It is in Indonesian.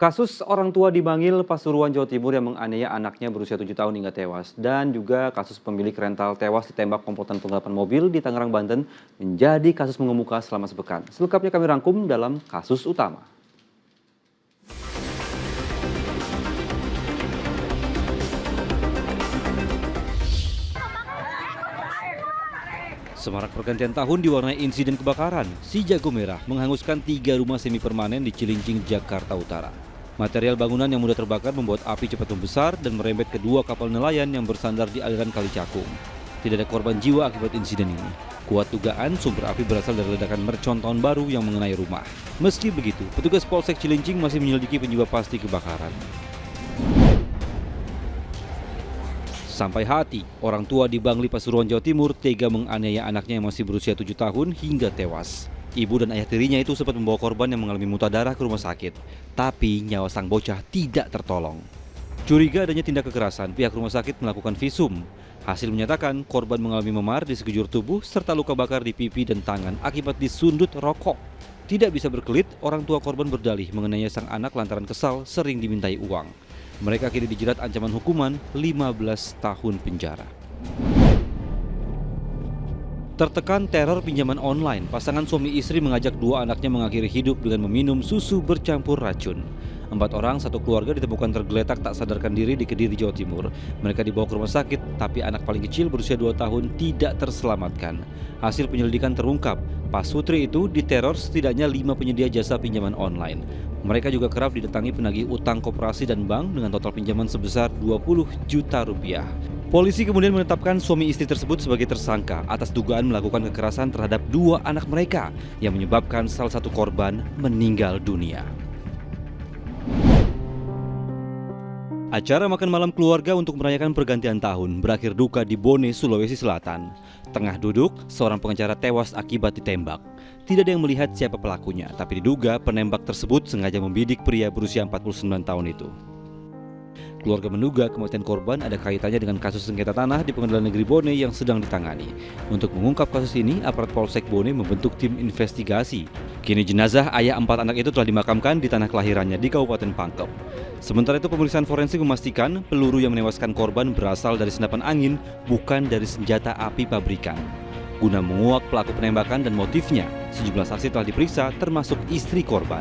Kasus orang tua di Bangil, Pasuruan, Jawa Timur yang menganiaya anaknya berusia 7 tahun hingga tewas. Dan juga kasus pemilik rental tewas ditembak komplotan penggelapan mobil di Tangerang, Banten menjadi kasus mengemuka selama sepekan. Selengkapnya kami rangkum dalam kasus utama. Semarak pergantian tahun diwarnai insiden kebakaran. Si Jago Merah menghanguskan 3 rumah semi permanen di Cilincing, Jakarta Utara. Material bangunan yang mudah terbakar membuat api cepat membesar dan merembet kedua kapal nelayan yang bersandar di aliran Kali Cakung. Tidak ada korban jiwa akibat insiden ini. Kuat dugaan sumber api berasal dari ledakan mercon tahun baru yang mengenai rumah. Meski begitu, petugas Polsek Cilincing masih menyelidiki penyebab pasti kebakaran. Sampai hati, orang tua di Bangli, Pasuruan, Jawa Timur tega menganiaya anaknya yang masih berusia 7 tahun hingga tewas. Ibu dan ayah tirinya itu sempat membawa korban yang mengalami muntah darah ke rumah sakit. Tapi nyawa sang bocah tidak tertolong. Curiga adanya tindak kekerasan, pihak rumah sakit melakukan visum. Hasil menyatakan korban mengalami memar di sekujur tubuh serta luka bakar di pipi dan tangan akibat disundut rokok. Tidak bisa berkelit, orang tua korban berdalih mengenai sang anak lantaran kesal sering dimintai uang. Mereka kini dijerat ancaman hukuman 15 tahun penjara. Tertekan teror pinjaman online, pasangan suami istri mengajak dua anaknya mengakhiri hidup dengan meminum susu bercampur racun. 4 orang satu keluarga ditemukan tergeletak tak sadarkan diri di Kediri, Jawa Timur. Mereka dibawa ke rumah sakit, tapi anak paling kecil berusia 2 tahun tidak terselamatkan. Hasil penyelidikan terungkap, Pak Sutri itu diteror setidaknya 5 penyedia jasa pinjaman online. Mereka juga kerap didatangi penagih utang koperasi dan bank dengan total pinjaman sebesar 20 juta rupiah. Polisi kemudian menetapkan suami istri tersebut sebagai tersangka atas dugaan melakukan kekerasan terhadap 2 anak mereka yang menyebabkan salah satu korban meninggal dunia. Acara makan malam keluarga untuk merayakan pergantian tahun berakhir duka di Bone, Sulawesi Selatan. Tengah duduk, seorang pengacara tewas akibat ditembak. Tidak ada yang melihat siapa pelakunya, tapi diduga penembak tersebut sengaja membidik pria berusia 49 tahun itu. Keluarga menduga kematian korban ada kaitannya dengan kasus sengketa tanah di Pengadilan Negeri Bone yang sedang ditangani. Untuk mengungkap kasus ini, aparat Polsek Bone membentuk tim investigasi. Kini jenazah ayah 4 anak itu telah dimakamkan di tanah kelahirannya di Kabupaten Pangkep. Sementara itu pemeriksaan forensik memastikan peluru yang menewaskan korban berasal dari senapan angin, bukan dari senjata api pabrikan. Guna menguak pelaku penembakan dan motifnya, sejumlah saksi telah diperiksa termasuk istri korban.